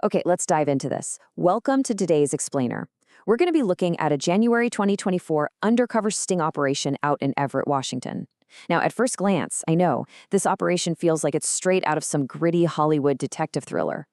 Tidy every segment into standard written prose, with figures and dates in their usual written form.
Okay, let's dive into this. Welcome to today's Explainer. We're going to be looking at a January 2024 undercover sting operation out in Everett, Washington. Now, at first glance, I know, this operation feels like it's straight out of some gritty Hollywood detective thriller.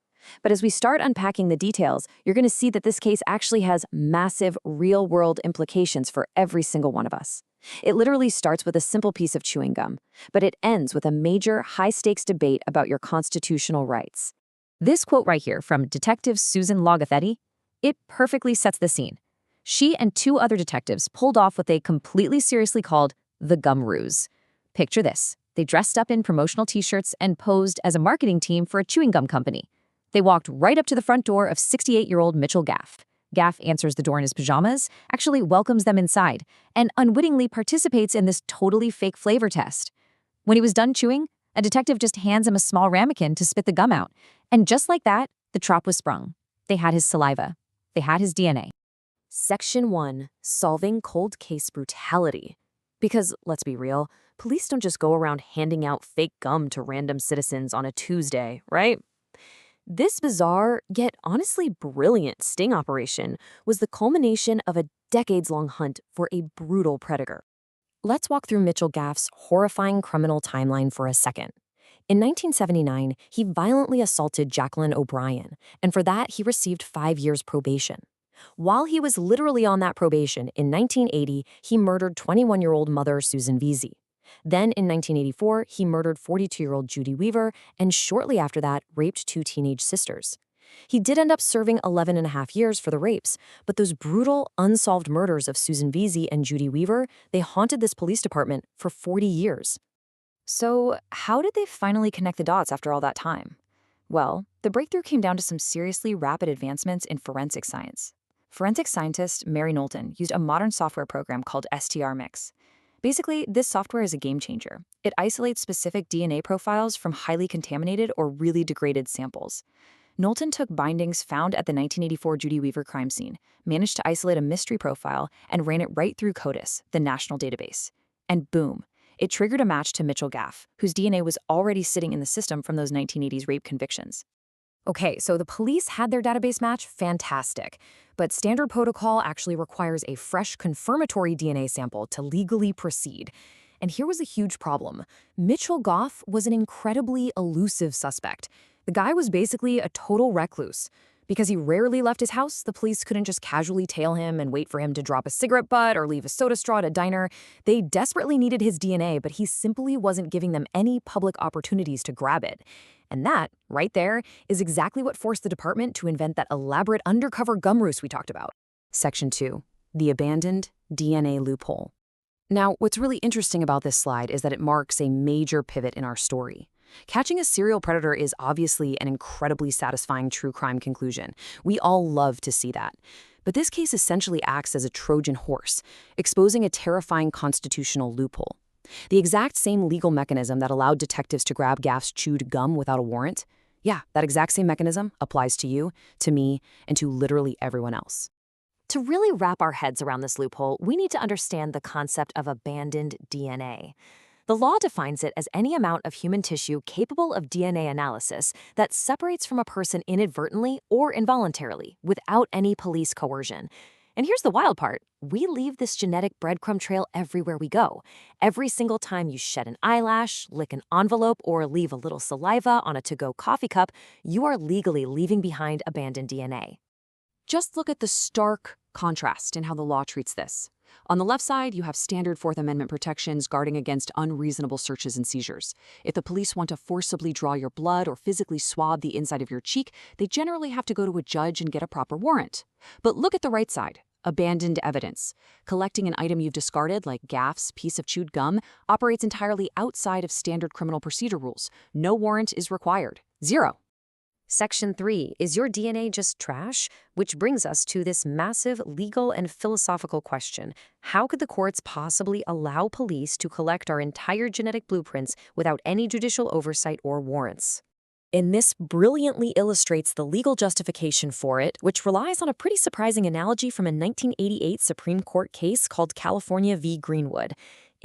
But as we start unpacking the details, you're going to see that this case actually has massive, real-world implications for every single one of us. It literally starts with a simple piece of chewing gum, but it ends with a major, high-stakes debate about your constitutional rights. This quote right here from Detective Susan Logathetti, it perfectly sets the scene. She and two other detectives pulled off what they completely seriously called the gum ruse. Picture this. They dressed up in promotional t-shirts and posed as a marketing team for a chewing gum company. They walked right up to the front door of 68-year-old Mitchell Gaff. Gaff answers the door in his pajamas, actually welcomes them inside, and unwittingly participates in this totally fake flavor test. When he was done chewing, a detective just hands him a small ramekin to spit the gum out. And just like that, the trap was sprung. They had his saliva. They had his DNA. Section 1. Solving cold case brutality. Because, let's be real, police don't just go around handing out fake gum to random citizens on a Tuesday, right? This bizarre, yet honestly brilliant sting operation was the culmination of a decades-long hunt for a brutal predator. Let's walk through Mitchell Gaff's horrifying criminal timeline for a second. In 1979, he violently assaulted Jacqueline O'Brien, and for that, he received 5 years probation. While he was literally on that probation, in 1980, he murdered 21-year-old mother Susan Vesey. Then, in 1984, he murdered 42-year-old Judy Weaver, and shortly after that, raped 2 teenage sisters. He did end up serving 11 and a half years for the rapes, but those brutal, unsolved murders of Susan Vesey and Judy Weaver, they haunted this police department for 40 years. So, how did they finally connect the dots after all that time? Well, the breakthrough came down to some seriously rapid advancements in forensic science. Forensic scientist Mary Knowlton used a modern software program called STR-Mix. Basically, this software is a game changer. It isolates specific DNA profiles from highly contaminated or really degraded samples. Knowlton took bindings found at the 1984 Judy Weaver crime scene, managed to isolate a mystery profile, and ran it right through CODIS, the national database. And boom, it triggered a match to Mitchell Gaff, whose DNA was already sitting in the system from those 1980s rape convictions. Okay, so the police had their database match, fantastic. But standard protocol actually requires a fresh confirmatory DNA sample to legally proceed. And here was a huge problem. Mitchell Gaff was an incredibly elusive suspect. The guy was basically a total recluse. Because he rarely left his house, the police couldn't just casually tail him and wait for him to drop a cigarette butt or leave a soda straw at a diner. They desperately needed his DNA, but he simply wasn't giving them any public opportunities to grab it. And that, right there, is exactly what forced the department to invent that elaborate undercover gum ruse we talked about. Section 2. The abandoned DNA loophole. Now, what's really interesting about this slide is that it marks a major pivot in our story. Catching a serial predator is obviously an incredibly satisfying true crime conclusion. We all love to see that. But this case essentially acts as a Trojan horse, exposing a terrifying constitutional loophole. The exact same legal mechanism that allowed detectives to grab Gaff's chewed gum without a warrant, yeah, that exact same mechanism applies to you, to me, and to literally everyone else. To really wrap our heads around this loophole, we need to understand the concept of abandoned DNA. The law defines it as any amount of human tissue capable of DNA analysis that separates from a person inadvertently or involuntarily without any police coercion. And here's the wild part. We leave this genetic breadcrumb trail everywhere we go. Every single time you shed an eyelash, lick an envelope, or leave a little saliva on a to-go coffee cup, you are legally leaving behind abandoned DNA. Just look at the stark contrast in how the law treats this. On the left side, you have standard Fourth Amendment protections guarding against unreasonable searches and seizures. If the police want to forcibly draw your blood or physically swab the inside of your cheek, they generally have to go to a judge and get a proper warrant. But look at the right side. Abandoned evidence. Collecting an item you've discarded, like Gaff's piece of chewed gum, operates entirely outside of standard criminal procedure rules. No warrant is required. Zero. Section 3, is your DNA just trash? Which brings us to this massive legal and philosophical question. How could the courts possibly allow police to collect our entire genetic blueprints without any judicial oversight or warrants? And this brilliantly illustrates the legal justification for it, which relies on a pretty surprising analogy from a 1988 Supreme Court case called California v. Greenwood.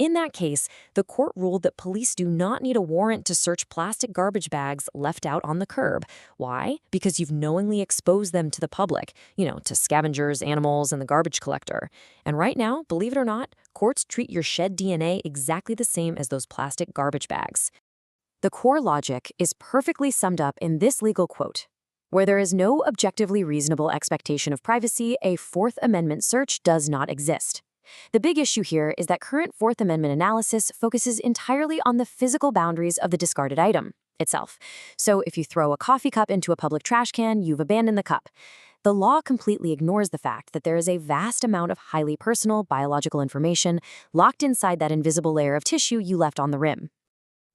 In that case, the court ruled that police do not need a warrant to search plastic garbage bags left out on the curb. Why? Because you've knowingly exposed them to the public, to scavengers, animals, and the garbage collector. And right now, believe it or not, courts treat your shed DNA exactly the same as those plastic garbage bags. The core logic is perfectly summed up in this legal quote. Where there is no objectively reasonable expectation of privacy, a Fourth Amendment search does not exist. The big issue here is that current Fourth Amendment analysis focuses entirely on the physical boundaries of the discarded item itself. So if you throw a coffee cup into a public trash can, you've abandoned the cup. The law completely ignores the fact that there is a vast amount of highly personal biological information locked inside that invisible layer of tissue you left on the rim.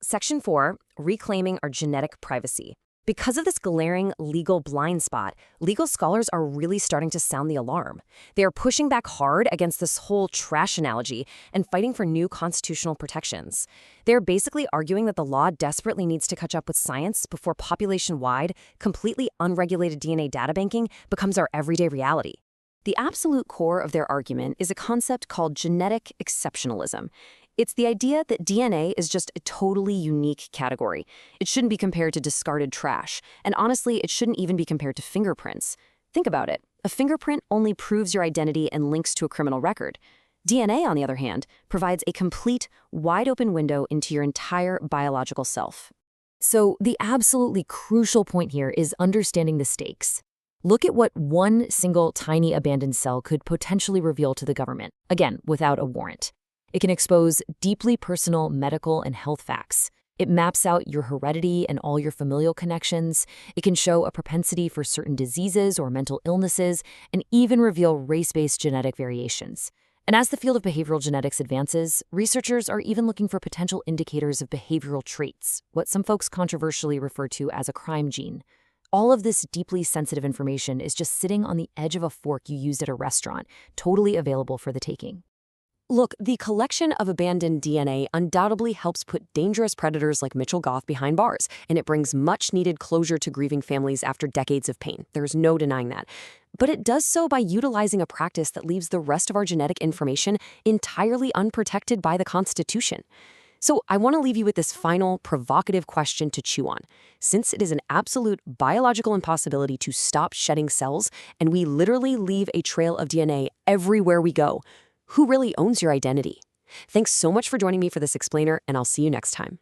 Section 4, reclaiming our genetic privacy. Because of this glaring legal blind spot, legal scholars are really starting to sound the alarm. They are pushing back hard against this whole trash analogy and fighting for new constitutional protections. They're basically arguing that the law desperately needs to catch up with science before population-wide, completely unregulated DNA data banking becomes our everyday reality. The absolute core of their argument is a concept called genetic exceptionalism. It's the idea that DNA is just a totally unique category. It shouldn't be compared to discarded trash, and honestly, it shouldn't even be compared to fingerprints. Think about it. A fingerprint only proves your identity and links to a criminal record. DNA, on the other hand, provides a complete, wide-open window into your entire biological self. So the absolutely crucial point here is understanding the stakes. Look at what one single tiny abandoned cell could potentially reveal to the government, again, without a warrant. It can expose deeply personal medical and health facts. It maps out your heredity and all your familial connections. It can show a propensity for certain diseases or mental illnesses, and even reveal race-based genetic variations. And as the field of behavioral genetics advances, researchers are even looking for potential indicators of behavioral traits, what some folks controversially refer to as a crime gene. All of this deeply sensitive information is just sitting on the edge of a fork you used at a restaurant, totally available for the taking. Look, the collection of abandoned DNA undoubtedly helps put dangerous predators like Mitchell Goff behind bars, and it brings much-needed closure to grieving families after decades of pain. There's no denying that. But it does so by utilizing a practice that leaves the rest of our genetic information entirely unprotected by the Constitution. So I want to leave you with this final, provocative question to chew on. Since it is an absolute biological impossibility to stop shedding cells, and we literally leave a trail of DNA everywhere we go, who really owns your identity? Thanks so much for joining me for this explainer, and I'll see you next time.